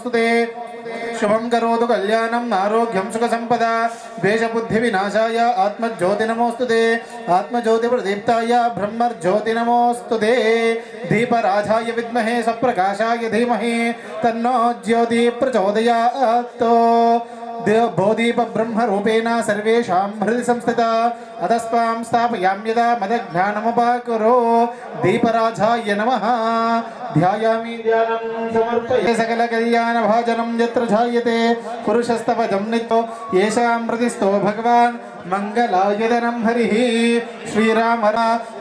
शुभमस्तुते शुभं करोतु कल्याणम् आरोग्यं सुख संपदा द्वेषबुद्धि विनाशाय आत्मज्योति नमोस्तुते आत्मज्योति प्रदीप्ताय ब्रह्मज्योति नमोस्तुते दीपराजाय विद्महे सप्रकाशाय धीमहि तन्नो ज्योति प्रचोदयात् बोधीप ब्रह्म रूपेण सर्वेषां हृदि संस्थिता अधस्त्वां स्थापयाम्यदा मदज्ञानमुपाकुरो दीपराजाय नमः ध्यायामि ध्यानं समर्पये सकल कल्याण भाजनं यत्र ध्यायते पुरुषस्तवजं नित्यो येषां हृदिस्थो भगवान् मंगलायतनं हरिः श्रीराम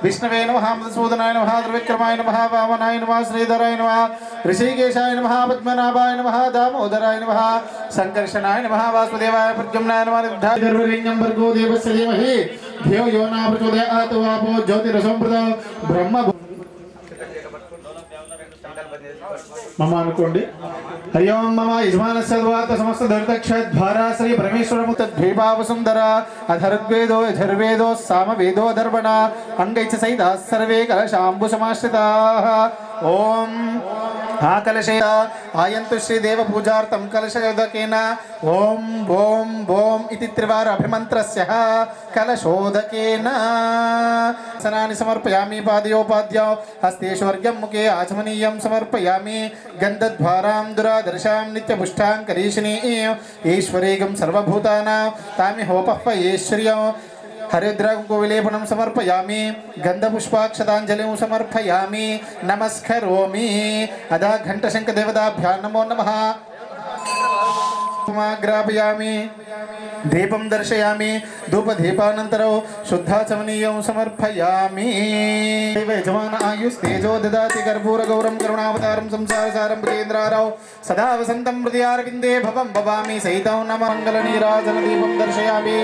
विष्णवे नमः मधुसूदनाय नमः त्रिविक्रमाय नमः वामनाय नमः श्रीधराय नमः ऋषिकेशाय नमः पद्मनाभाय नमः दामोदराय नमः संकर्षणाय नमः वासुदेवाय प्रद्युम्नाय नमः निर्धारितं भर्गो देवस्य धीमहि धियो यो न प्रचोदयात् वापो ज्योतिरसंप्रद ब्रह्म मम अनुकोंడి हरि ओम मम यजमानस्यद्वात समस्त धर्तक्षद्भारा श्री परमेश्वरमुत द्वीपावसुंदर अधर्वेदो यजुर्वेदो सामवेदो दर्पण अंगैच सहिता सर्वे कलशाम्बुसमाश्रिताः ओम कलशे आयन्तु श्रीदेव पूजार्थं कलशोदकेन ओम ओम ओम इति त्रिवार अभिमन्त्रस्य कलशोदकेन सनानि समर्पयामि पादयोपाद्यौ हस्तेश्वर्गं मुखे आचमनीयं समर्पयामि गन्धद्वारां दुरादर्शां नित्यपुष्टां करीशिनी ईश्वरेगं सर्वभूतानां तामि होपह्वयेश्वर्यं हरिद्रकुविलेपनं समर्पयामि गन्धपुष्पाक्षताञ्जलिं समर्पयामि नमस्करोमि अदा घण्टशङ्खदेवताभ्यां नमो नमः ग्रापयामि दीपं दर्शयामि धूपदीपानन्तरं शुद्धाचमनीयं समर्पयामि यजमान आयुस्तेजो ददाति कर्पूरगौरं करुणावतारं संसारसारं भुजेन्द्रारौ सदा वसन्तं हृदयारविन्दे भवं भवामि सहितं नमः मङ्गलनीराजनदीपं दर्शयामि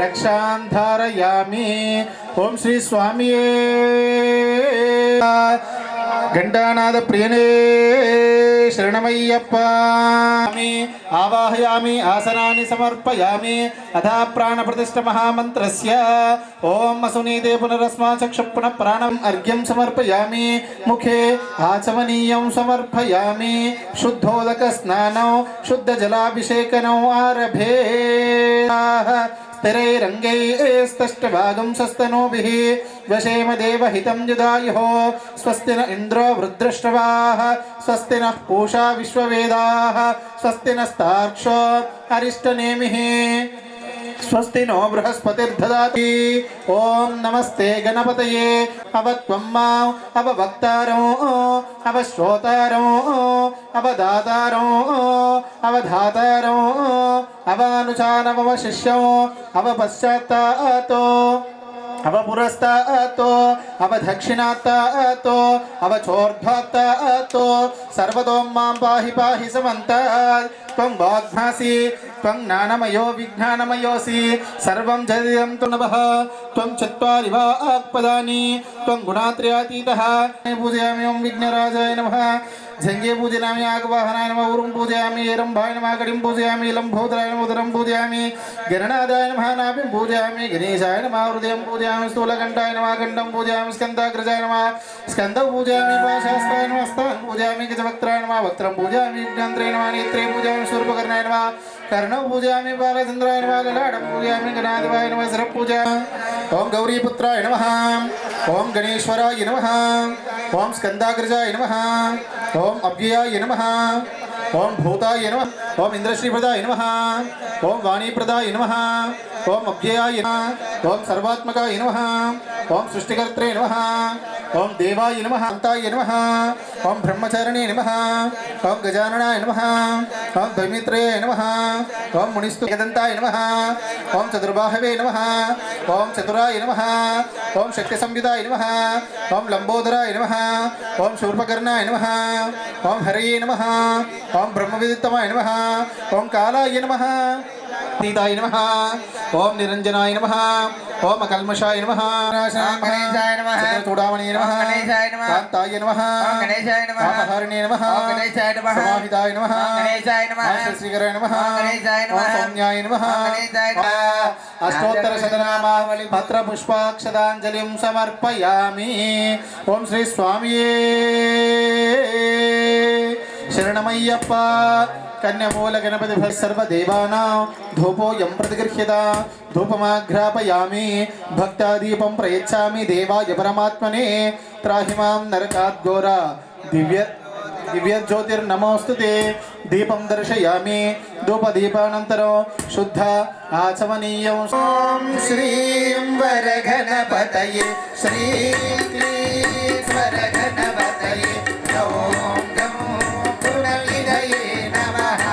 रक्षां धारयामि ओम श्री स्वामिये घंटानाद प्रियने शरणमय्यप्पा आवाहयामि आसनानि समर्पयामि अथा प्राणप्रतिष्ठ महामन्त्रस्य ओम असुनीते पुनरस्मा चक्षुः प्राणम् अर्घ्यं समर्पयामि मुखे आचमनीयं समर्पयामि शुद्धोदक स्नानौ शुद्ध जलाभिषेकनौ आरभे स्थिरैरङ्गैस्तष्टभागं स्वस्तनोभिः वशेम देवहितं युधायुः स्वस्ति न इन्द्रो वृद्धश्रवाः स्वस्ति नः पूषा विश्ववेदाः स्वस्ति नस्तार्क्ष्यो अरिष्टनेमिः स्वस्ति नो बृहस्पतिर्ददाति ओम नमस्ते गणपतये अवत्वं मां अववक्तारो अवश्रोतारो अवदातारो अवधातारो अवानुचानवशिष्यो अवपश्चात्तातो अवपुरस्तातो अवदक्षिणात्तातो अवचोर्ध्वात्तातो सर्वतो मां पाहि पाहि समन्तात् त्वं वाग्भासि त्वं ज्ञानमयो विज्ञानमयोऽसि सर्वं जगदिदं तु नभः त्वं चत्वारि वाक्पदानि त्वं गुणात्रयातीतः पूजयामि ओं विघ्नराजाय नमः झंगे पूजयामि आगवाहनाय नमः ऊरुं पूजयामि एरंभाय नमः कडिं पूजयामि लंबोदराय नमः उदरं पूजयामि गणनादाय नमः नाभिं पूजयामि गणेशाय नमः हृदयं पूजयामि स्थूलकण्ठाय नमः कण्ठं पूजयामि स्कन्धाग्रजाय नमः स्कन्धं पूजयामि पाशास्ताय नमः हस्तान् पूजयामि गजवक्त्राय नमः वक्त्रं पूजयामि ज्ञान्त्रे नमः नेत्रे पूजयामि शूर्पकर्णाय नमः कर्णं पूजयामि बालचन्द्राय नमः ललाटं पूजयामि गणाधिपाय नमः शिरःपूजा ओम गौरीपुत्राय नमः ओम गणेश्वराय नमः ओम स्कन्धाग्रजाय नमः ओम अव्ययाय नमः ओम भूताय नमः ओम इंद्रश्रीप्रदाय नमः ओम वाणीप्रदाय नमः ओम अव्ययाय नमः ओम सर्वात्मकाय नमः ओम सृष्टिकर्त्रे नमः ओम देवाय नमः अन्ताय नमः ओम ब्रह्मचारिणे नमः ओम गजाननाय नमः ओम द्वैमित्रये नमः ओम मुनिस्तुदन्ताय नमः ओम चतुर्बाहवे नमः ओम चतुराय नमः ओम शक्तिसंयुताय नमः ओम लंबोदराय नमः ओम शूर्पकर्णाय नमः ओम हरये नमः ओम ब्रह्मविदितमाय नमः ओम कालाय नमः तीताय नमः ओम निरंजनाय नमः ओम अकल्मषाय नमः गणेशाय नमः चूड़ामणि नमः गणेशाय नमः कांताय नमः गणेशाय नमः अपहरणे नमः गणेशाय नमः समाहिताय नमः गणेशाय नमः श्रीकराय नमः गणेशाय नमः सौम्याय नमः गणेशाय नमः अष्टोत्तर शतनामावली पत्र पुष्पाक्षतांजलिं समर्पयामि ओम श्री स्वामिये శరణమయ్యప్ప కన్యమూల గణపతి సర్వదేవానాం ధూపోయం ప్రతిగృహ్యత ధూపమాఘ్రాపయామి భక్తాదీపం ప్రయచ్చామి దేవాయ పరమాత్మనే త్రాహిమాం నరకాద్ఘోర దివ్యజ్యోతిర్నమోస్తుతే దీపం దర్శయామి ధూపదీపానంతరం శుద్ధ ఆచమనీయం ఓం శ్రీం వరగణపతయే శ్రీ క్లీశ్వర గణపతయే ఓం గం గుణనిధయే నమః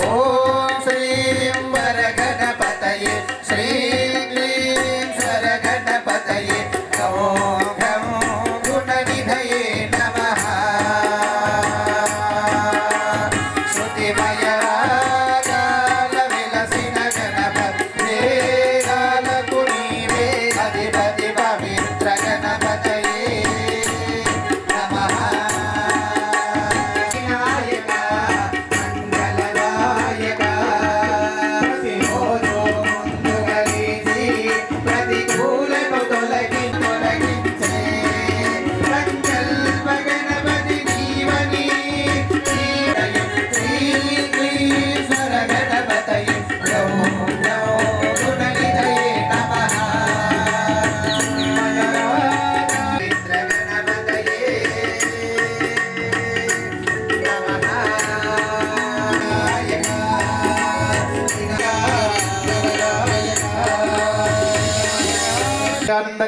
ఓం శ్రీం వరగణపతయే శ్రీ క్లీశ్వర గణపతయే ఓం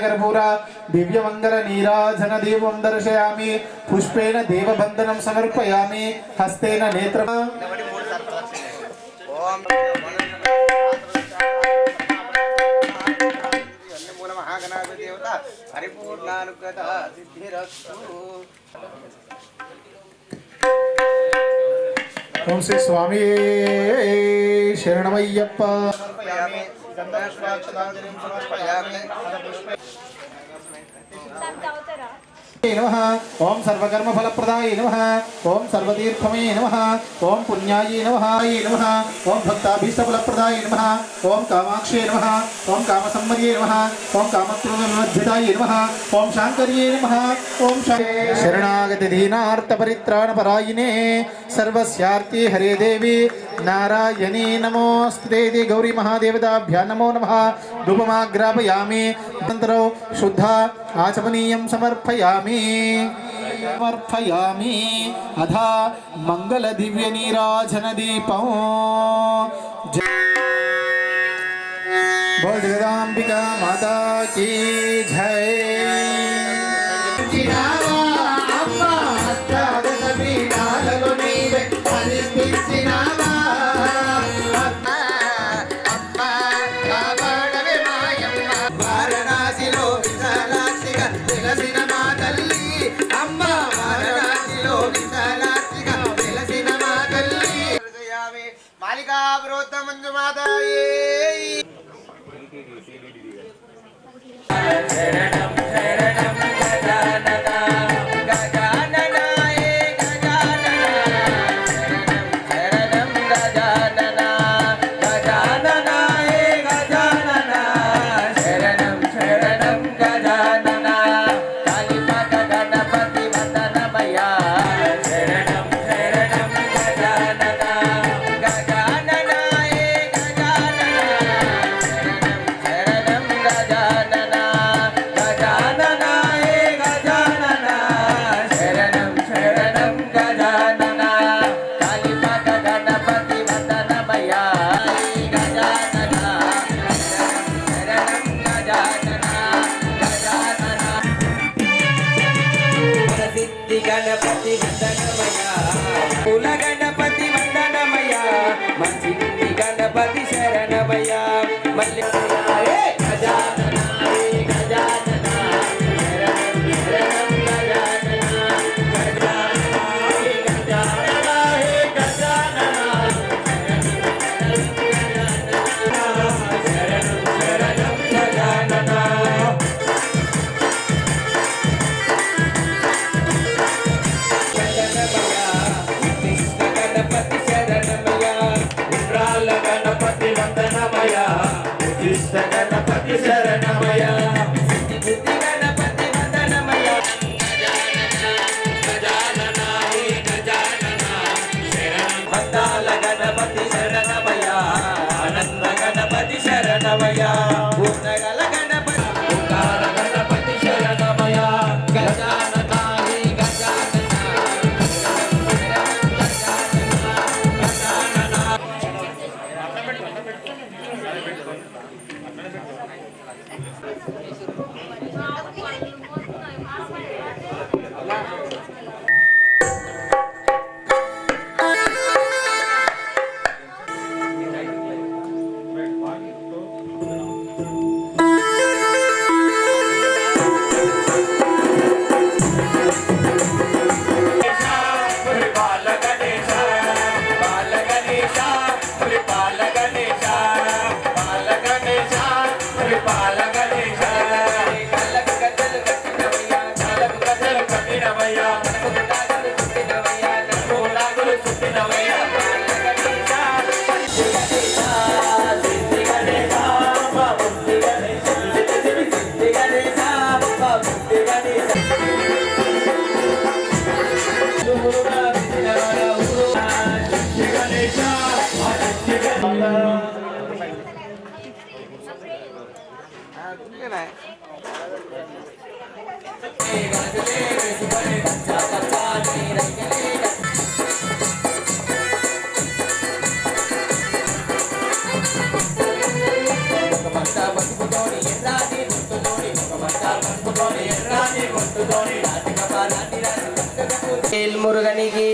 कर्पूर दिव्यमंगल नीराजन दीपं दर्शयामि पुष्पेण देवबंधनं समर्पयामि हस्तेन नेत्र ओम श्री स्वामी शरणमय्यप्प नमः ओम सर्वकर्म फलप्रदाय नमः ओम सर्वतीर्थमये नमः ओम पुण्याय नमः ओम भक्ताभीष्ट फलप्रदाय नमः ओम कामाक्षे नमः ओम कामसम्मर्ये नमः ओम कामत्रोन्मध्यदाय नमः ओम शांकर्ये नमः ओम शरणागत दीनार्थ परित्राण परायिने सर्वस्यार्ति हरे देवी नारायणी नमोस्तुते गौरी महादेवताभ्यां नमो नमः धूपमाग्रापयामि अनन्तरं शुद्ध आचमनीयं समर्पयामि अधा मंगल दिव्य नीराजन दीपं बोल जगदांबिका माता की जय। मालिका ब्रोत मंजु माताये शरणं शरणं गजानना गजाननाये गजानना शरणं गजानना गजाननाये गजानना शरणं शरणं गजानना कालिपद गणपति वन्दनमया शरणं शरणं गजानना गजाननाये गजानना शरणं गजानना गजाननाये गजानना शरणं शरणं गजानना कालिपद गणपति वन्दनमया गजानना शरणं गजानना गजानना सिद्धि गणपति वन्दनमया कुल गणपति वन्दनमया मंसिद्धि गणपति शरणमया मल्लिकाये गजानना गजानना शरणं शरणं गजानना गजाननाये गजानना गजानना शरणं शरणं गजानना गणपति शरणमया इंद्राल गणपति वंदनमया మురుగనికి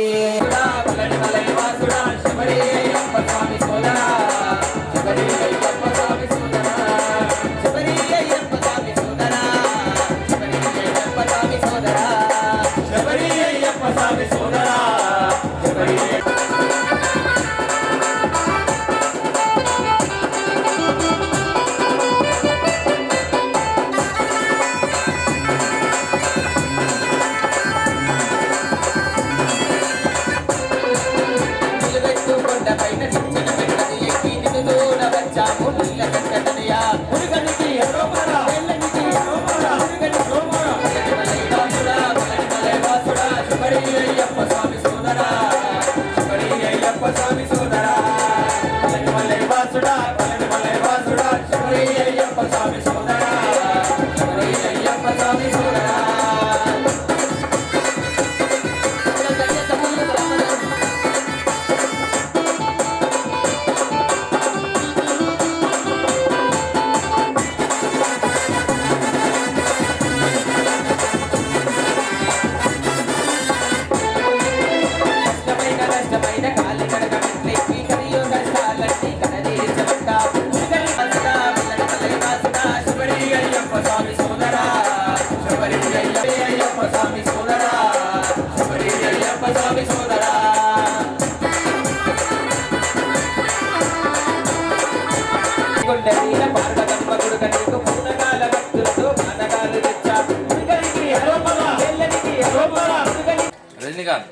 రజనీకాంత్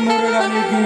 మురుగనికి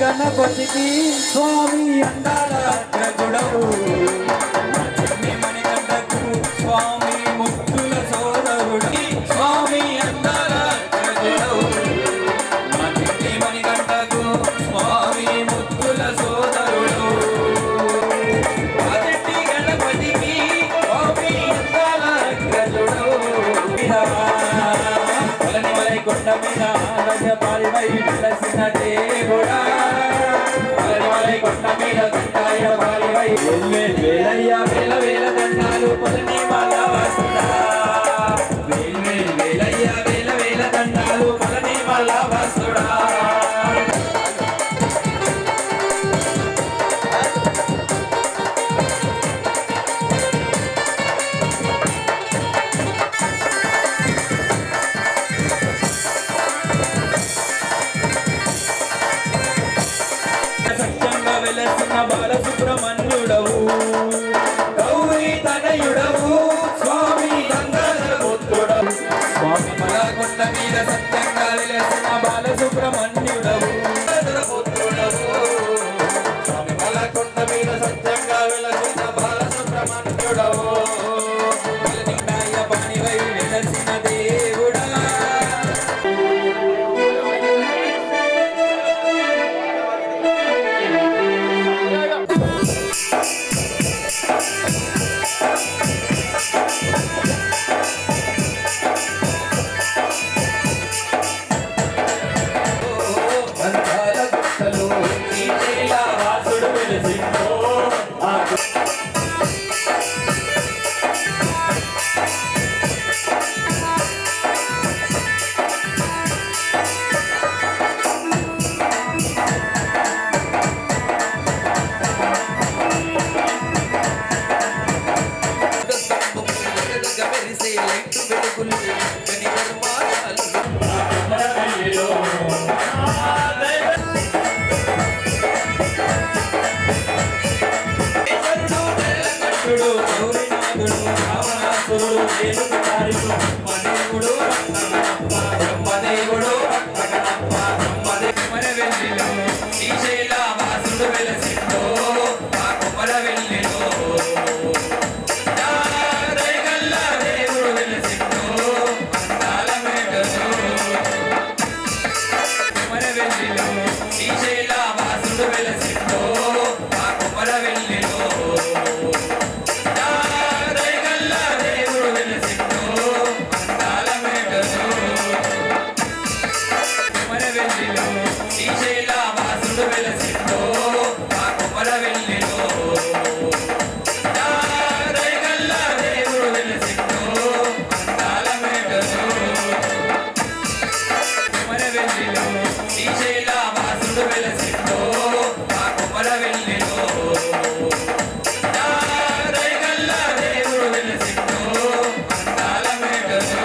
గణపతికి స్వామి అందాల అగ్రజుడవు మణికంఠకు స్వామి ముద్దుల సోదరుడు స్వామి అందాల అగ్రజుడవు మణికంఠకు స్వామి ముద్దుల సోదరుడు గణపతికి స్వామి అందాల అగ్రజుడవు కొండ మీద రాజపాలిపై వెలసిన దేవుడా కొండ మీద దండాయ పాలిపై వేలయ్య వేల వేల దండాలు పొలని వాళ్ళ వాసుడా వేలయ్య వేల వేల దండాలు పొలని వాళ్ళ వాసుడా బాలసుబ్రహ్మణ్యుడవు గౌరీ తనయుడవు స్వామి గంగాధర పుత్రుడవు స్వామి మలకొండ మీద సత్యంగా వెలసిన బాలసుబ్రహ్మణ్యుడవు పుత్రుడవు స్వామి మలకొండ మీద సత్యంగా వెలసిన బాలసుబ్రహ్మణ్యుడవు పానివై వెలసిన దేవుడా వెల్లిలో శ్రీశైల వాసుడు వెలసిందో ఆ కొమర వెల్లిలో దయగల్ల దేవుడు వెలసిందో అందాల మేడలో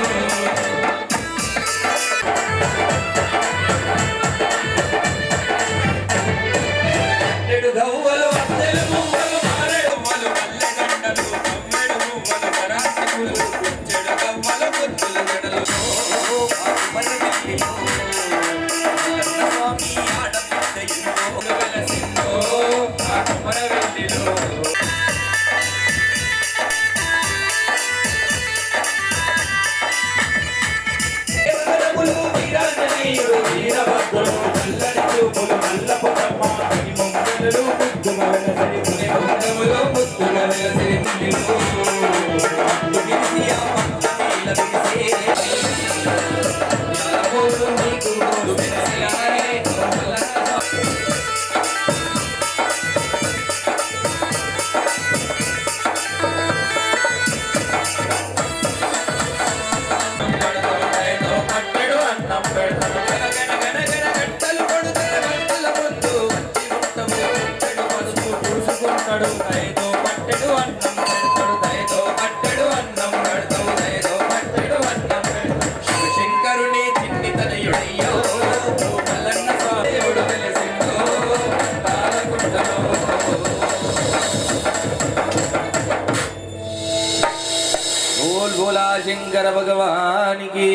నెడు గవ్వలు అత్తెలు మువ్వలు మారెడు మలు మల్లెగండలు కమ్మెడు మువ్వలు కరాసికులు చెడు గవ్వల ముద్దులు గడలు స్వామి ఆడబిడ్డ ఎన్నో వెలసిందో ఆ కొమర వెల్లిలో దేవతములు వీరాంజనేయుడు వీరభద్రుడు చల్లడి చూపులు నల్లపు కమ్మాని మొంగలు ముద్దుల వెలసరి మొంగములు ముద్దుల వెలసరి ముద్దులు గిరిసి ఆ మంగళ విరిసే యాలపోలు నీకు గోలు వెలసిలారే పట్టెడు అన్నం పెడతాను గంటలు కొడుతారు గంటల ముందు చెడు పసుపు పూసుకుంటాడు దయతో పట్టెడు అన్నం పెడతాడు దయతో పట్టెడు అన్నం పెడతావు దయతో పట్టెడు అన్నం పెడతాడు శివశంకరుని చిన్ని తనయుడయ్యో మల్లన్న స్వామియుడు వెలసిందో తాళగుంటలో बोल बोला शंकर भगवान की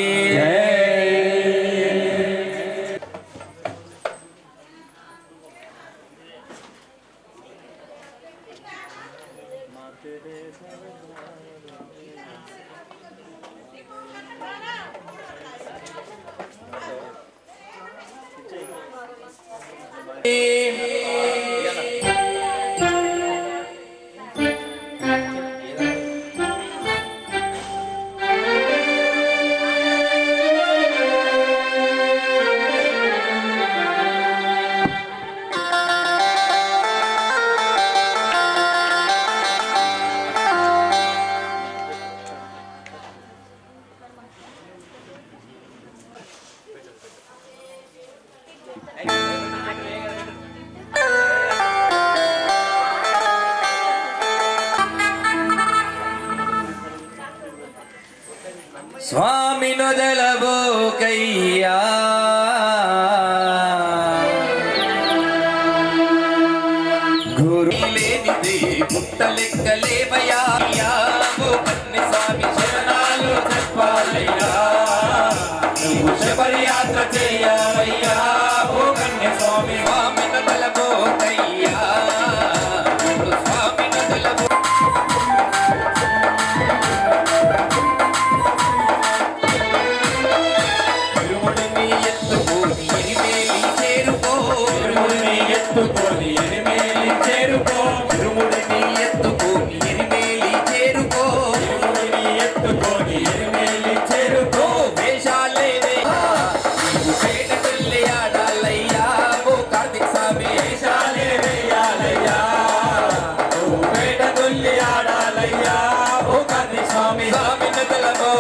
స్వామి నొదలబోకయ్యా గురు లేనిది పుట్టలెక్కలేవయ్యా ఓ కన్నె స్వామి శరణాలు చెప్పాలయ్యా నువ్వు శబరియాత్ర చేయవయ్యా ఓ కన్నె స్వామి స్వామి నొదలబోకయ్యా స్వామి నొదలబో ఎత్తుకొని ఎరిమేలి చేరుకో తిరుముడిని ఎత్తుకొని ఎరిమేలి చేరుకో తిరుముడిని ఎత్తుకొని ఎరిమేలి చేరుకో వేషాలే నీవు పేట కొల్లి ఆడాలయ్యా ఓ కార్తీక్ స్వామి వేషాలే వేయాలయ్యా ఓ పేట కొల్లి ఆడాలయ్యా ఓ కార్తీక్ స్వామి స్వామి నదలమో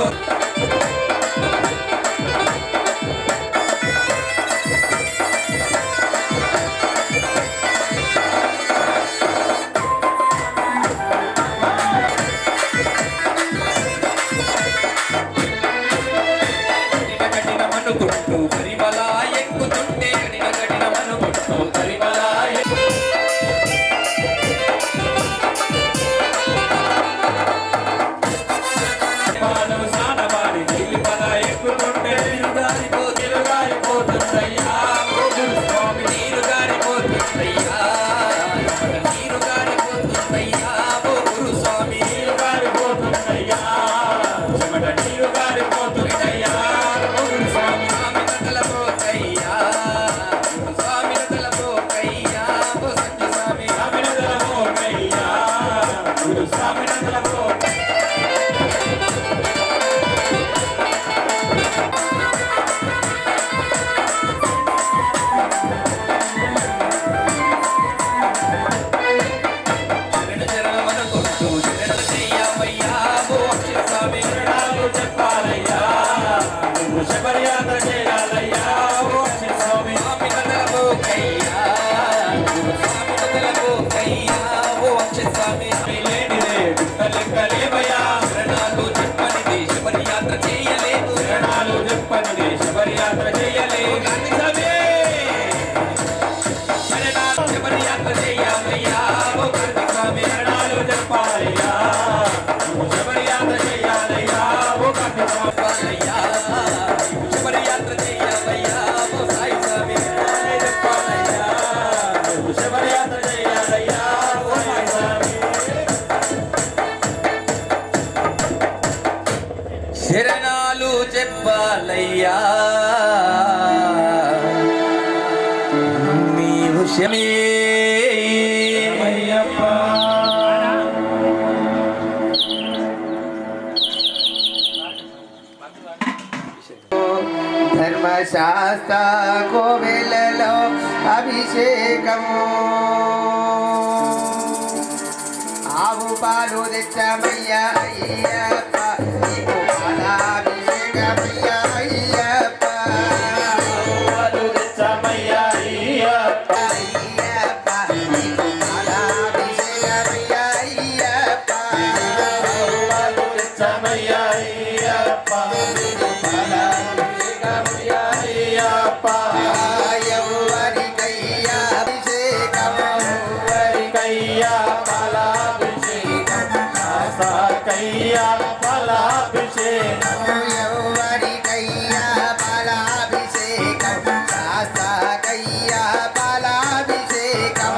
మనుకుంటూ పరిమళ ఎక్కుతుంటే గడిన మనుకుంటూ పరిమళ పానం సానవాడి నీలిమల ఎక్కుతుంటే నీరుగారిపోతుందయ్యా స్వామి నీరుగారిపోతుందయ్యా నీరుగారిపోతుందయ్యా ఓ గురు స్వామి నీరుగారిపోతుందయ్యా చెమట నీరుగారిపోతుందయ్యా స్వామి నదలబోకయ్యా శమీ అయ్యప్ప ధర్మశాస్త్ర కోవెలలో అభిషేకము ఆవు పాలు తెచ్చమయ్యా అయ్యప్ప నీకు పాలాభిషేకమయ్యా అయ్యప్ప పాలు తెచ్చమయ్యా అయ్యప్ప అయ్యప్ప నీకు పాలాభిషేకమయ్యా అయ్యప్ప పాలు తెచ్చమయ్యా అయ్యప్ప ఎవరికయ్యా అభిషేకము కయ్యా పలాభిషేకం కయ్యా పలాభిషేకం ఎవరికయ్యా పాలాభిషేకం శాస్త్రకయ్యా పాలాభిషేకం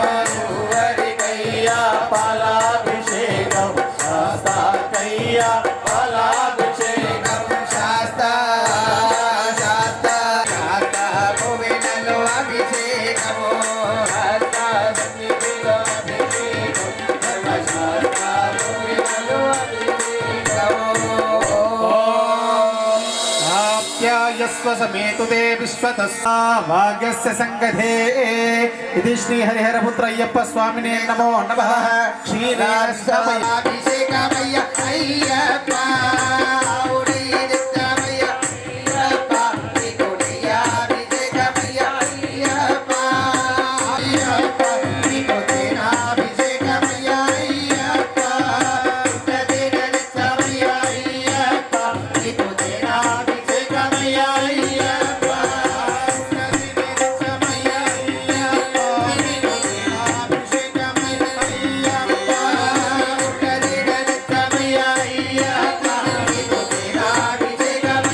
కయ్యా పలాభిషేకం కయ్యా పలాభిషేకం శాస్త్ర శాస్త్ర శాస్త్ర కోవెలలో అభిషేకము आप्यायस्व समेतु ते विश्वतस्मा भाग्यस्य संगधे इति श्री हरिहरपुत्र अय्यप्प स्वामिने नमो नमः श्रीराष्ट्रमय అభిషేకమయ్యా అయ్యప్ప ఉదయదిత్తమయ్యా అయ్యప్ప నీకునయ్యా అభిషేకమయ్యా అయ్యప్ప అయ్యప్ప నీకు తేనాభిషేకమయ్యా అయ్యప్ప ఉదయదిత్తమయ్యా అయ్యప్ప నీకు తేనాభిషేకమయ్యా అయ్యప్ప ఉదయదిత్తమయ్యా అయ్యప్ప నీకు తేనాభిషేకమయ్యా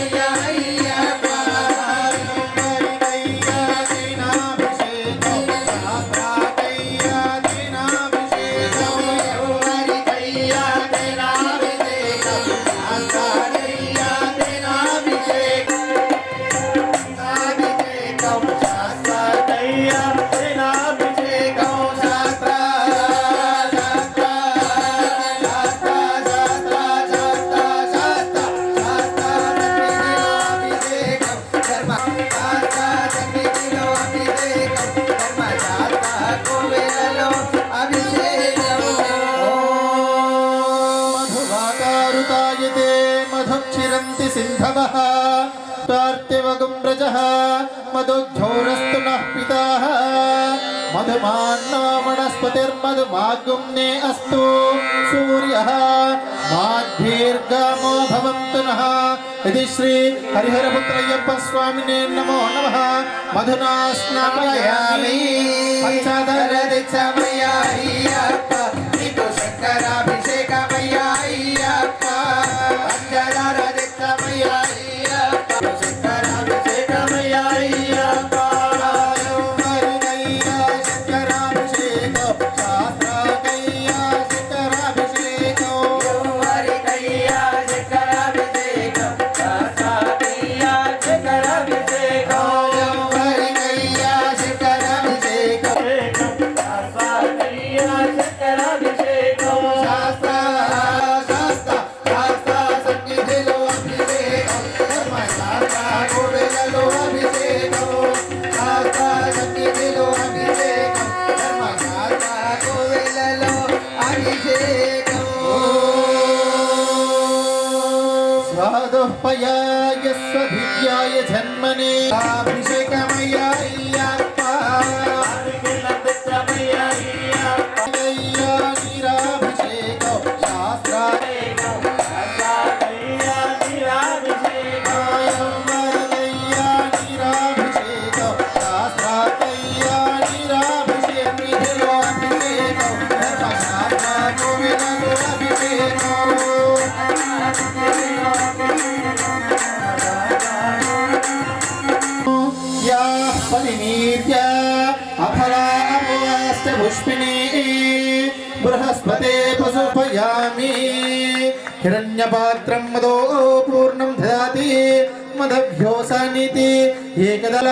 మధువాకారుతాయతే మధుక్షిరంతి సింధవః పార్థివగం వ్రజః మధుఘోరస్తు నః పితాః మధుమాన్నో వనస్పతిర్మధుమాగుమ్నే అస్తు సూర్యః మాధ్యీర్గామో భవంతు నః ఇది శ్రీ హరిహరపుత్ర అయ్యప్ప స్వామినే నమో నమః మధునా స్నాపయామి పంచదరదిచ్చమయ్యా అయ్యప్ప నీకు శంకరాభిషేకమయ్యా అయ్యప్ప పంచదరదిచ్చమయ్యా అయ్యప్ప శంకరాభిషేకమయ్యా అయ్యప్ప హరికయ్యా శంకరాభిషేకం శాస్త్రకయ్యా శంకరాభిషేకం హరికయ్యా శంకరాభిషేకం కయ్యా శంకరాభిషేకం హరికయ్యా శంకరాభిషేకం కయ్యా శంకరాభిషేకం శాస్త్ర శాస్త్ర శాస్త్ర సన్నిధిలో అభిషేకం ధర్మశాస్త్ర కోవెలలో అభిషేకం శాస్త్ర సన్నిధిలో అభిషేకం ధర్మశాస్త్ర కోవెలలో అభిషేకం స్వాదుపయాయ స్వధివ్యాయ జన్మనే అభిషేకమయ్యా అయ్యప్ప అయ్యా నీరాభిషేకం శాస్త్ర అయ్యా నీరాభిషేకం శాస్త్ర అయ్యా నీరాభిషేకం నిధిలో అభిషేకం ధర్మశాస్త్ర కోవెలలో అభిషేకం या परिनीत्य अफला अमुवाश्च पुष्पिणी बृहस्पते पशुपयामि हिरण्यपात्रं मदो पूर्णं ददाति మదభ్యోసానితి ఏకదళ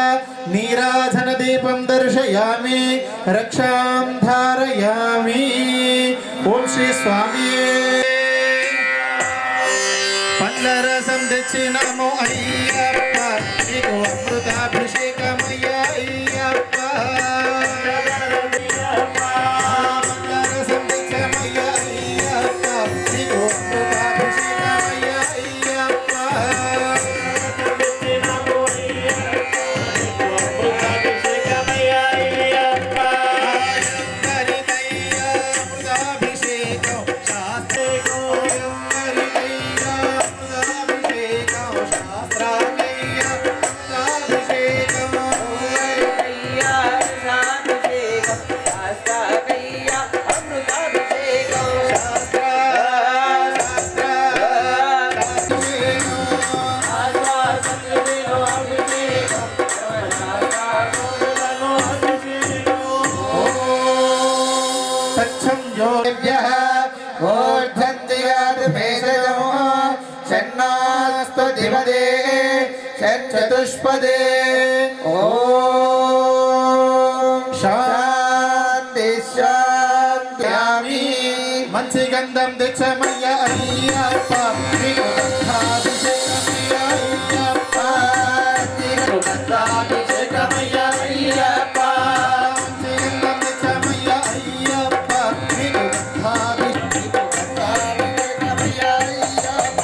నీరాజన దీపం దర్శయామి రక్షాం ధారయామి. ఓం శ్రీ స్వామి. పండ్లరసం తెచ్చినాము అయ్యప్ప, నీకు అమృతాభిషేకమయ్య అయ్యప్ప. పండ్లరసం తెచ్చామయ్య అయ్యప్ప, నీకు అమృతాభిషేకమయ్య అయ్యప్ప. చతుష్పదే. ఓం శాంతి శాంతి. మంచి గంధం తెచ్చమయ్య అయ్యప్ప, నీకు గంధాభిషేకమయ్య అయ్యప్ప. నీకు గంధాభిషేకమయ్య అయ్యప్ప. మంచి గంధం తెచ్చమయ్య అయ్యప్ప, నీకు గంధాభిషేకమయ్య అయ్యప్ప.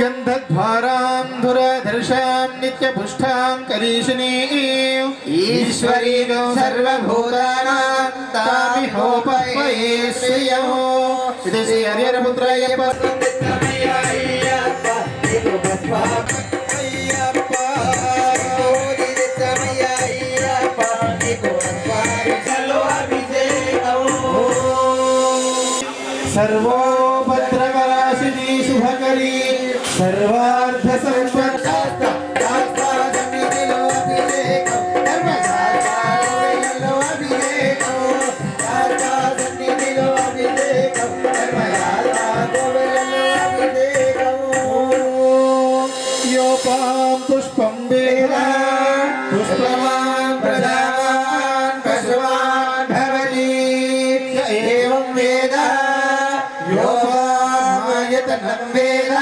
గంధద్వారాం ధురధర్షాం నిత్యపుష్టాం కరీషిణీం ఈశ్వరీం సర్వభూతానాం తామిహోపయే శ్రియం. ఇది శ్రీ హరిహరపుత్రయ్యప్ప. సర్వోపద్రవరాశిని శుభకరీ సర్వార్థ సంపత్తి. యోపాం పుష్పం వేద పుష్పవాన్ ప్రజావాన్ పశువాన్ భవతి. ఏవం వేద యోపాయతనం వేద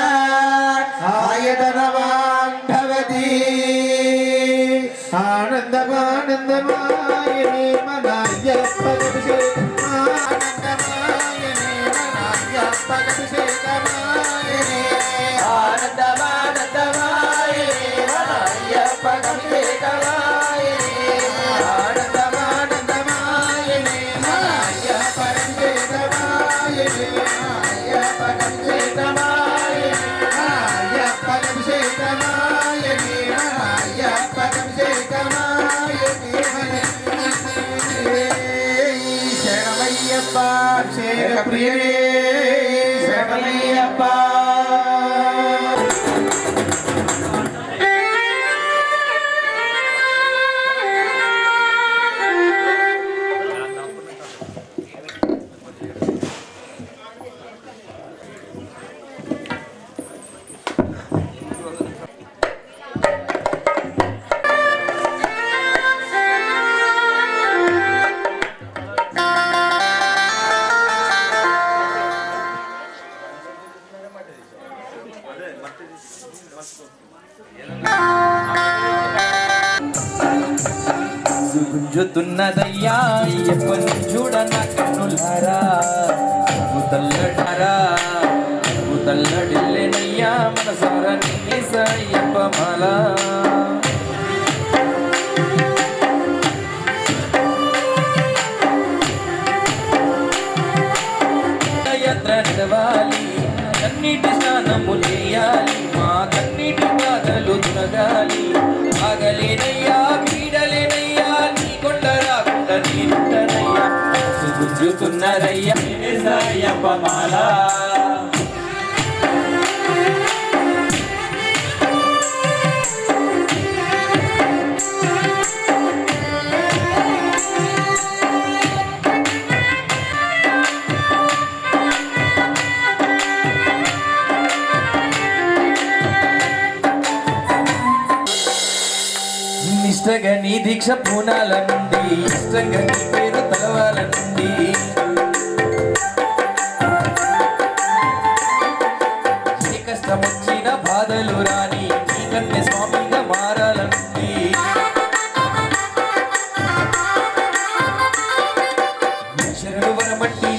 ఆయతనవాన్ భవతి. ఆనందమానందమాయనే మనాయ్యప్పగభిషేకం. ఆనందమాయనే మనాయ్యప్పగభిషేకమాయనే. ఆనందమానందమాయనే మనాయ్యప్పగభిషేకమాయనే. ఆనందమానందమాయనే మనాయ్యప్పగభిషేకమాయనే. శరణమయ్యప్ప క్షేత్రప్రియనే శరణమయ్యప్ప. గుంజుతున్నదయ్యా అయ్యప్పను చూడన కన్నులారా. తల్లడారా తల్లడిల్లెనయ్యా మనసారా నిన్నేస అయ్యప్ప మాల. యాత్ర నడవాలి, కన్నీటి స్నానము చేయాలి, మా కన్నీటి బాధలు దురగాలి. ఉన్నరయ్య అయ్యప్ప మాల ఇష్టంగా నీ దీక్ష పూనాల నుండి ఇష్టంగా నీ పేరు తలవాల నుండి ఏ కష్టం వచ్చిన బాధలు రాని నీ కన్నే స్వామిగా మారాల నుండి శరణు వరమట్టి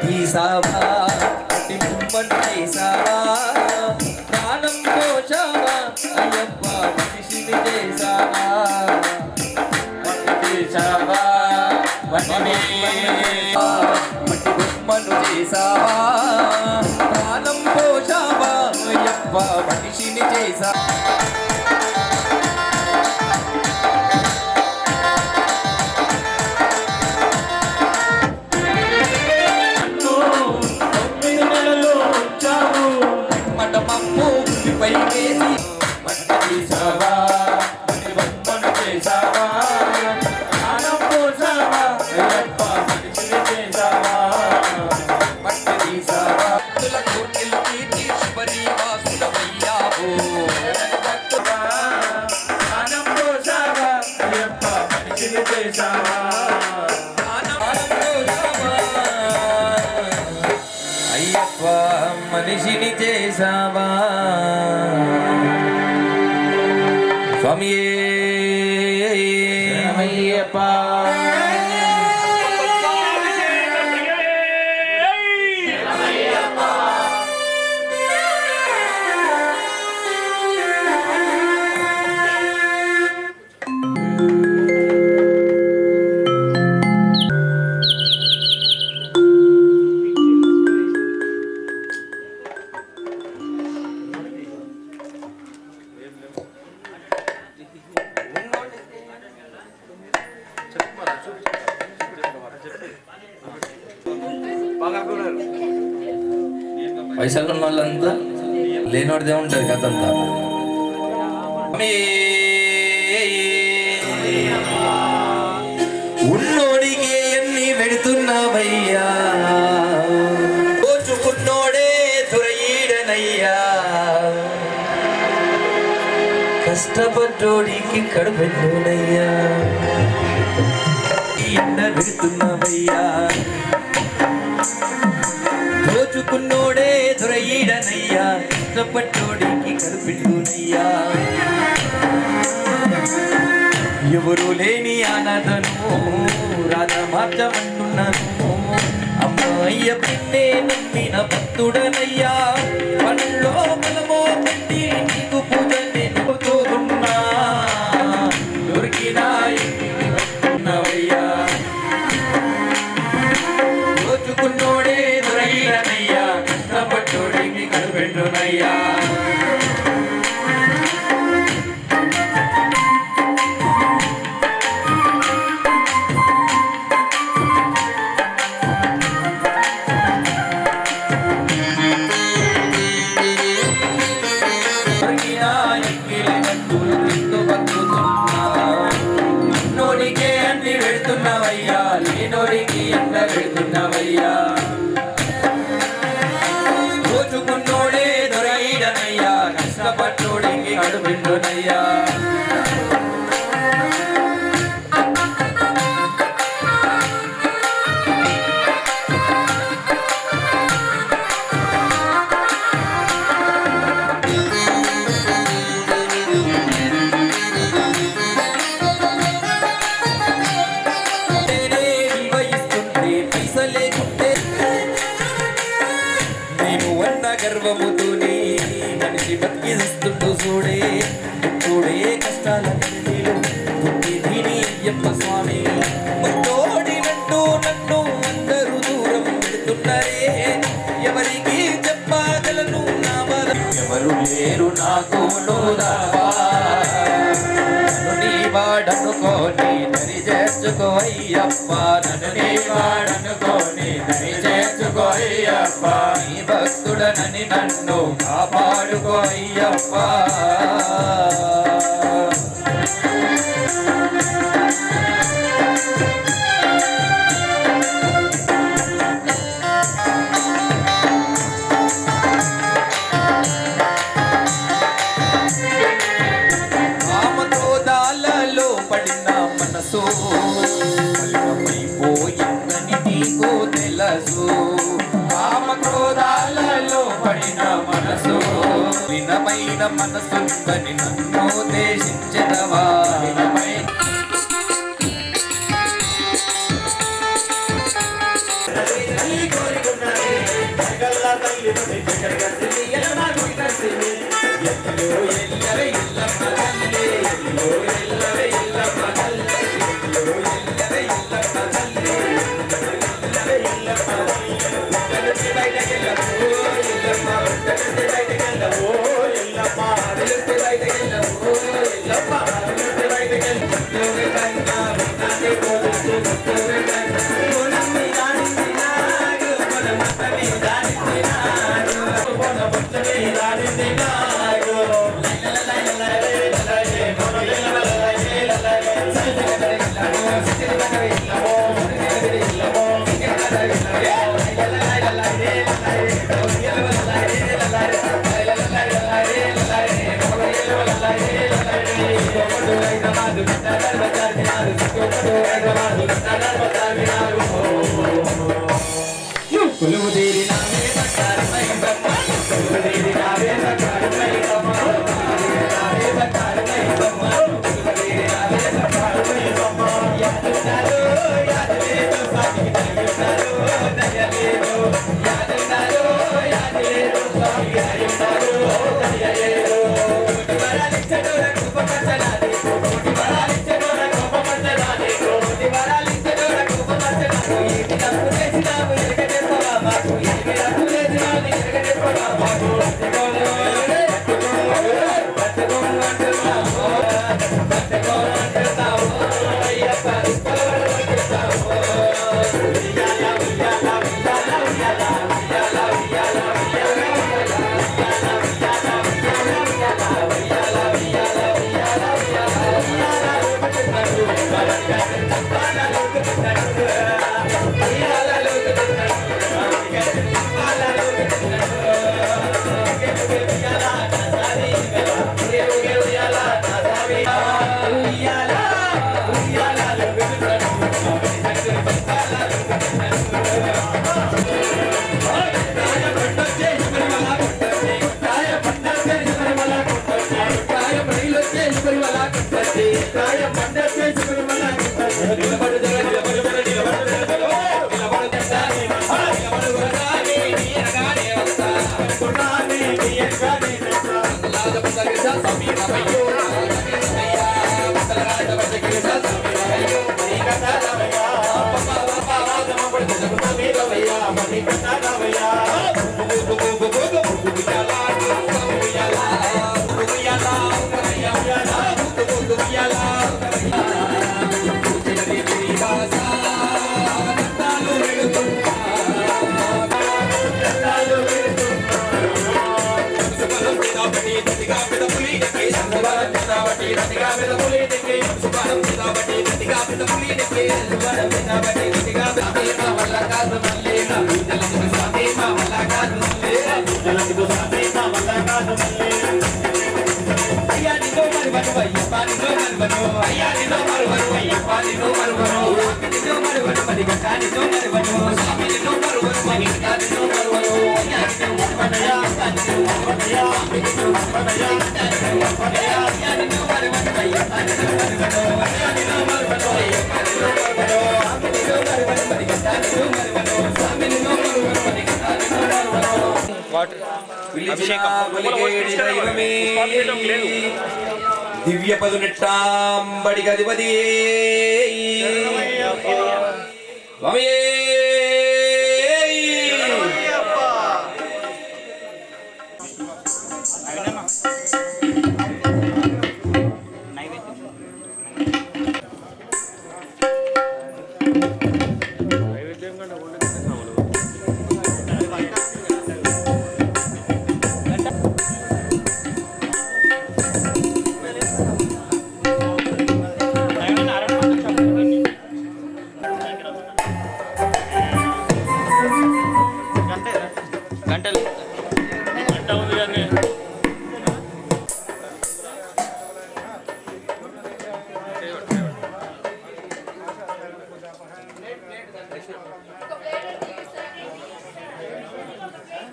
తీసావా అతి ముమ్మను చేసావా ప్రాణం పోషావా అయ్యప్ప మనిషిని చేసావా చేసావా మట్టి బొమ్మను చేసావా ప్రాణం పోషావా అయ్యప్ప మనిషిని చేసా అయ్యప్ప మనిషిని చేసావా స్వామియే అయ్యప్ప పైసలు ఉన్న వాళ్ళంతా లేనోడిదే ఉంటుంది కథ అంతా. ఉన్నోడికి ఎన్ని పెడుతున్నావయ్యా దోచుకున్నోడే దొరయీడనయ్యా కష్టపడ్డోడికి కడుపెట్టునయ్యా ఎండ పెడుతున్నావయ్యా దోచుకున్నోడే దొరయీడనయ్యా కష్టపడ్డోడికి కడుపెట్టునయ్యా ఎవరు లేని అనాథను రాధా మార్చమంటున్నాను అమ్మాయ్య పిన్నే నమ్మిన భక్తుడనయ్యా పనుల్లో బలమో పెట్టి నీకు పూజ నేర్పుతున్నా దొరికినా ఉన్నవయ్యా వెళ్తున్నానయ్యా నోడికే అన్ని వెళ్తున్నావయ్యా లేనోడికి అండ వెళ్తున్నావయ్యా రోజుకున్నోడే దొరైడనయ్యా కష్టపట్టోడికి అడుగుండునయ్యా గర్వముతోనే మనిషి బతికిస్తుంటూ చూడే చూడే కష్టాల దీని అయ్యప్ప స్వామి ముట్టోడినట్టు నన్ను అందరూ దూరం పెడుతున్నారే ఎవరికి చెప్పగలను నా బాధ ఎవరు లేరు నాకు నన్ను నీ వాడనుకోని దరి చేర్చుకో అయ్యప్ప నన్ను నీ వాడనుకోని దరి చేర్చుకో అయ్యప్ప నీ భక్తుడనని నన్ను కాపాడుకో అయ్యప్ప కామక్రోధాలలో పడిన మనసు మలినమైపోయిందని నీకు తెలుసు కామక్రోధాలలో పడిన మనసు వినమైన మనసుందని నన్ను ఉద్దేశించదవా Mani దివ్య పదునెట్టాంబడి గదిపతి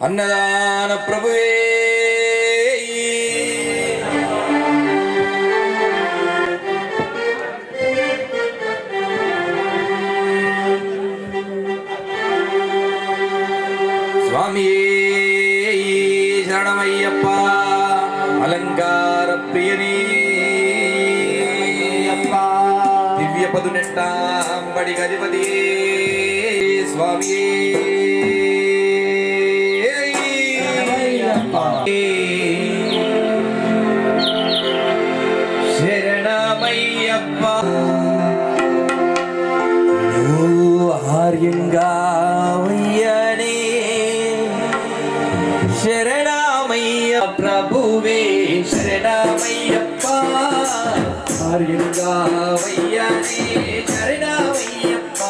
అన్నదాన ప్రభువే స్వామి శరణమయ్యప్ప అలంకార ప్రియని దివ్య పదునెట్టాంబడి గదిపతి స్వామి శరణమయ్యప్ప ఆర్యంగా వయ్యనే శరణమయ్య ప్రభువే శరణమయ్యప్ప ఆర్యంగా వయ్యనే శరణమయ్యప్ప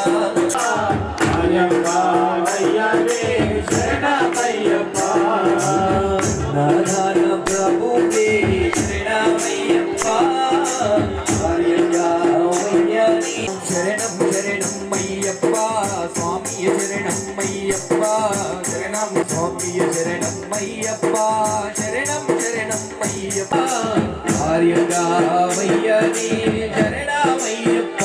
ఆర్యంగా వయ్యనే శరణమయ్యప్ప నారాయణ ప్రభువే శరణమయ్యప్ప ఆర్యంగా వయ్యనే శరణం శరణం అయ్యప్ప స్వామి శరణం అయ్యప్ప శరణం స్వామి శరణం అయ్యప్ప శరణం శరణం అయ్యప్ప ఆర్యంగా వయ్యనే శరణమయ్యప్ప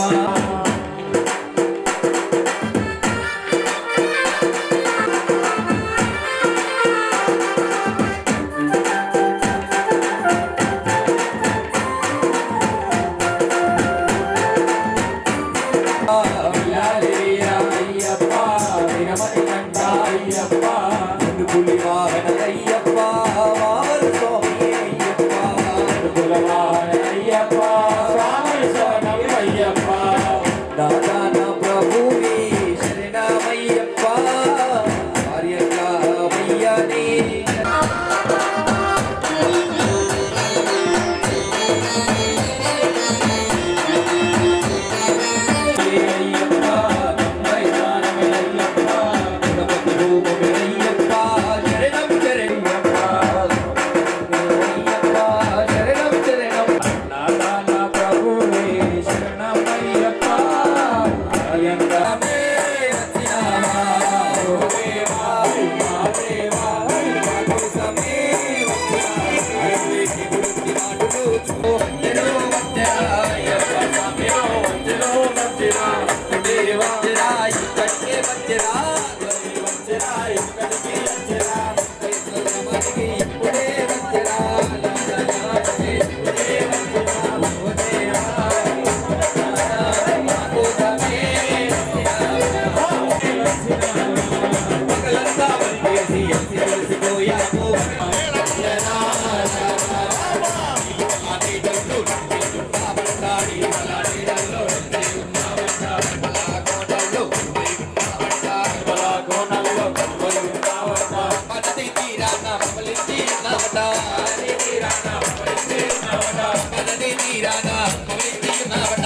తీరాన కొలిస్తున్నావట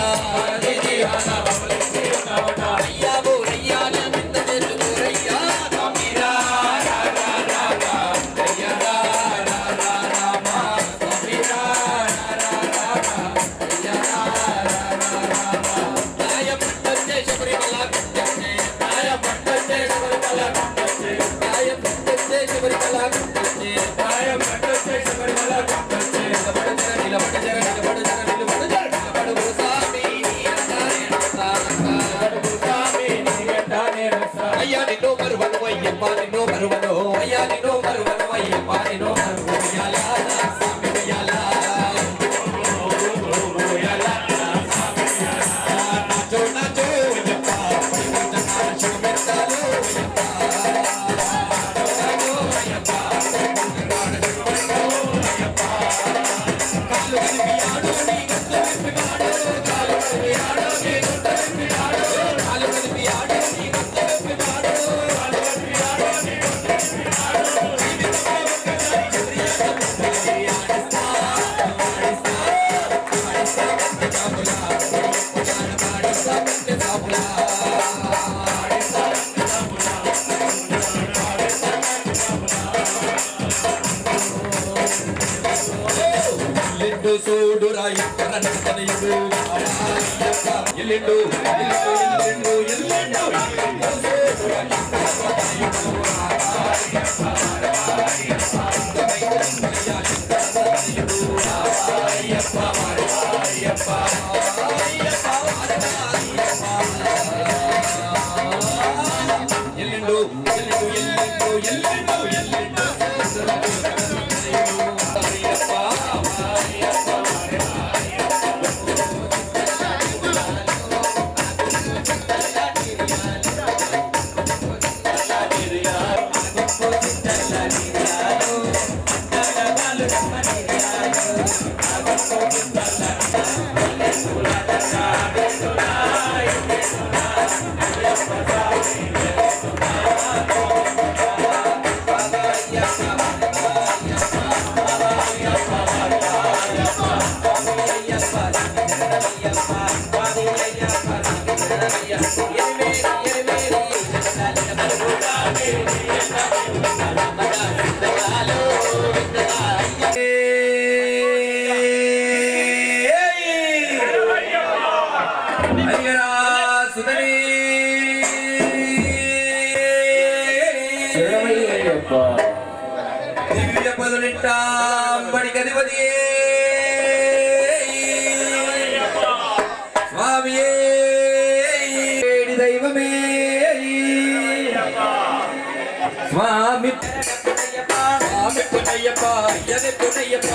అయ్యా ఓ రయ్యా నా కింద చేసుకోరయ్యా స్వామిరా అయ్యా నిన్నో మరువను అయ్యప్ప నిన్నో మరువను అయ్యా నిన్నో మరువను అయ్యప్ప నిన్నో మరువను అయ్యాలా స్వామి అయ్యాలా నాచో నాచో అయ్యప్ప నాచో మెత్తాలు సూడురా ఎక్కడనెక్కడయుడు ఎల్లిండు ఎల్లిండు ఎల్లిండు ఎల్లిండు ఎల్లిండు ఎల్లిండు ఎల్లిండు దివ్య పదునిట్టాంబడికధిపతియే స్వామియే దైవమే స్వామి స్వామి పునయ్యప్ప యదే పునయ్యప్ప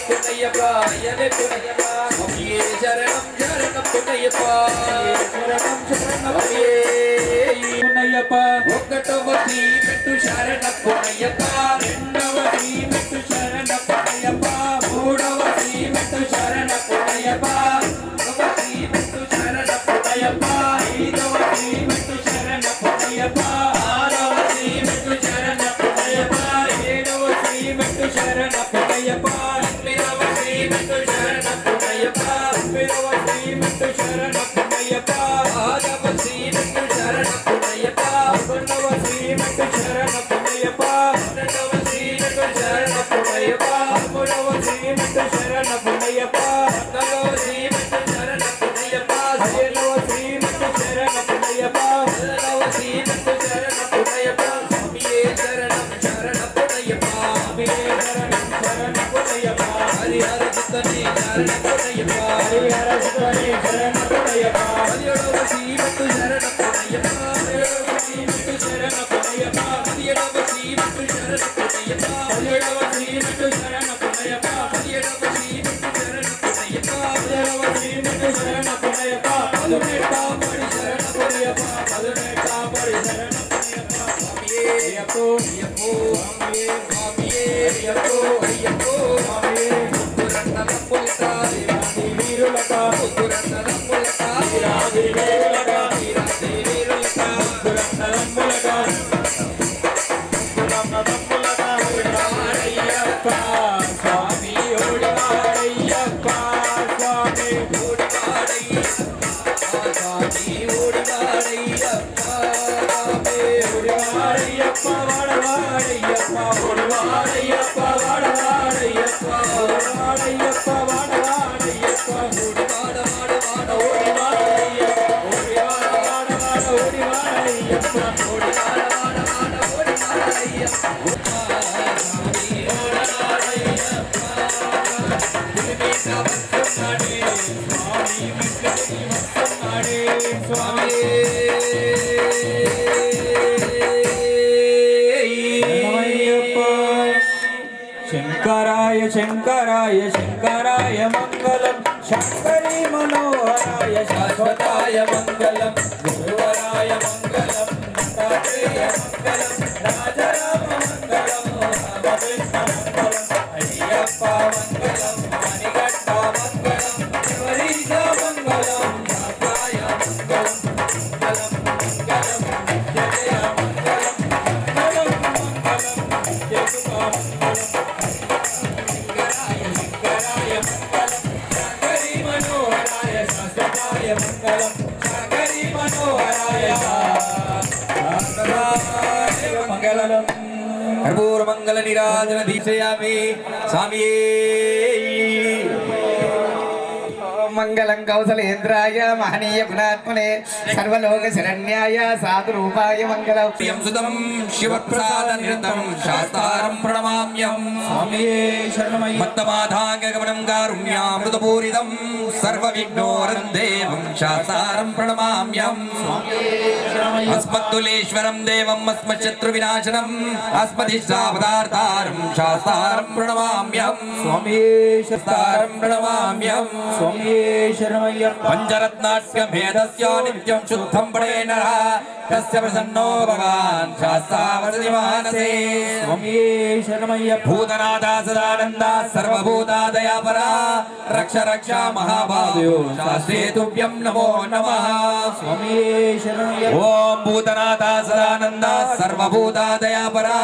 పునయ్యప్ప యదే పునయ్యప్ప స్వామియే శరణం శరణం పునయ్యప్ప శరణం శరణం పునయ్యప్ప ఒకటవది పెట్టు శరణ పునయ్యప్ప రెండవది పెట్టు శరణ పునయ్యప్ప మూడవది పెట్టు శరణ పునయ్యప్ప నాలుగవది పెట్టు శరణ పునయ్యప్ప ఐదవది పెట్టు శరణ పునయ్యప్ప ఆరవది పెట్టు శరణ పునయ్యప్ప ఏడవది పెట్టు శరణ పునయ్యప్ప ఎనిమిదవది పెట్టు శరణ పునయ్యప్ప తొమ్మిదవది పెట్టు శరణ పునయ్యప్ప పదవది పెట్టు శరణ పునయ్యప్ప పదకొండవది పెట్టు శరణ పునయ్యప్ప పన్నెండవది పెట్టు శరణ పునయ్యప్ప పదమూడవది పెట్టు శరణ పునయ్యప్ప పద్నాలుగవది పెట్టు శరణ పునయ్యప్ప పదిహేనవది పెట్టు శరణ పునయ్యప్ప పదహారవది పెట్టు శరణ పునయ్యప్ప స్వామియే శరణం శరణ పునయ్యప్ప స్వామియే శరణం శరణ పునయ్యప్ప హరిహర చిత్తని శరణ పునయ్యప్ప హరిహర చిత్తని శరణ పునయ్యప్ప పదిహేడవది పెట్టు శరణ పునయ్యప్ప పదిహేడవది పెట్టు శరణ పునయ్యప్ప పదిహేడవది పెట్టు శరణ పునయ్యప్ప పదిహేడవది పెట్టు శరణ పునయ్యప్ప పదిహేడవది పెట్టు శరణ పునయ్యప్ప పదిహేడవది పెట్టు శరణ పునయ్యప్ప పదునెట్టాంబడి శరణ పునయ్యప్ప పదునెట్టాంబడి శరణ పునయ్యప్ప స్వామియే అయ్యప్పో అయ్యప్పో స్వామియే స్వామియే అయ్యప్పో అయ్యప్పో స్వామియే పురందరపులక వీరాది వీరులక పురందరపులక వీరాది వీరులక వీరాది వీరులక పురందరపులక పురందరపులక ఓడివాడయ్యప్ప స్వామి ఓడివాడయ్యప్ప స్వామి శంకరాయ శంకరాయ శంకరాయ మంగళం శంకరీ మనోహరాయ శాశ్వతాయ మంగళం గురువరాయ మంగళం దత్తాత్రేయ మంగళం రాజరామ మంగళం రామకృష్ణ మంగళం అయ్యప్ప మంగళం మణిగట్ట మంగళం శివరీశ మంగళం శాస్త్రాయ మంగళం మంగళం మంగళం జయ మంగళం మంగళం మంగళం జయ కర్పూర మంగళ నిరాజన దీక్షయామి స్వామియే మంగళం కౌసలేంద్రాయ మహనీయ గుణాత్మనే సర్వలోక శరణ్యాయ సాధు రూపాయ మంగళం ప్రియం సుతం శివప్రసాద నిరతం శాస్త్రారం ప్రణమామ్యం స్వామియే శరణమయ్య మత్తమాధాంగమనం కారుణ్యామృతపూరితం సర్వవిఘ్నోరం దేవం శాస్త్రారం ప్రణమామ్యం అస్మత్తులేశ్వరం దేవం అస్మశత్రు వినాశనం అస్మదిష్టాపదార్థారం శాస్త్రారం ప్రణమామ్యం స్వామియే శాస్త్రారం ప్రణమామ్యం స్వామియే శరణమయ్యప్ప పంచరత్నాస్య భేదస్య నిత్యం శుద్ధం పడే నరః తస్య ప్రసన్నో భగవాన్ శాస్త్రావసతి మానసే స్వామియే శరణమయ్యప్ప భూతనాథ సదానంద సర్వభూతాదయాపరా రక్ష రక్ష మహాభావ్యో శాస్త్రే తుభ్యం నమో నమః స్వామియే శరణమయ్యప్ప ఓం భూతనాథ సదానంద సర్వభూతాదయాపరా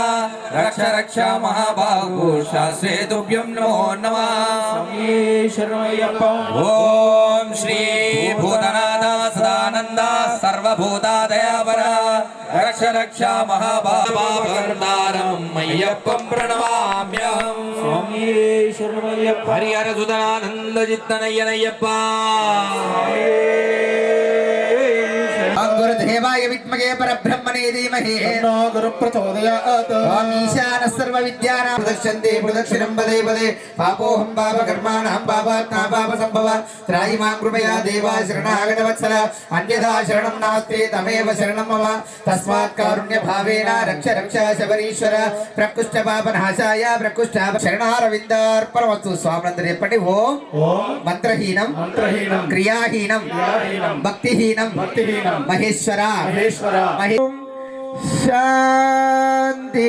రక్ష రక్ష మహాభావ్యో శాస్త్రే తుభ్యం నమో నమః స్వామియే శరణమయ్యప్ప ఓం శ్రీ భూతనాథ సదానంద సర్వభూతాదయాపరా రక్ష రక్ష మహాభావారం అయ్యప్పం ప్రణమామ్యం స్వామియే శరణమయ్యప్ప హరిహర సుధనానంద చిత్తనయ్యనయ్యప్ప గురుదేవాయ విద్మగే పరబ్రహ్మణే ధీమహి తన్నో గురు ప్రచోదయాత్ ఓం ఈశాన సర్వ విద్యానాం ప్రదర్శంతే ప్రదక్షిణం పదే పదే పాపోహం పాప కర్మాణం పాపాత్మా పాప సంభవ త్రాయి మాం కృపయా దేవా శరణాగత వత్సల అన్యథా శరణం నాస్తి తమేవ శరణం మమ తస్మాత్ కారుణ్య భావేన రక్ష రక్ష శబరీశ్వర ప్రకృష్ట పాప నాశాయ ప్రకృష్ట శరణారవిందార్పణమస్తు. స్వామినందరూ చెప్పండి. ఓం మంత్రహీనం మంత్రహీనం క్రియాహీనం క్రియాహీనం భక్తిహీనం భక్తిహీనం మహేశ్వర మహేశ్వర శాంతి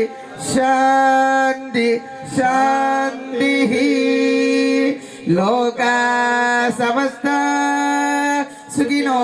శాంతి శాంతి లోకా సమస్త సుఖినో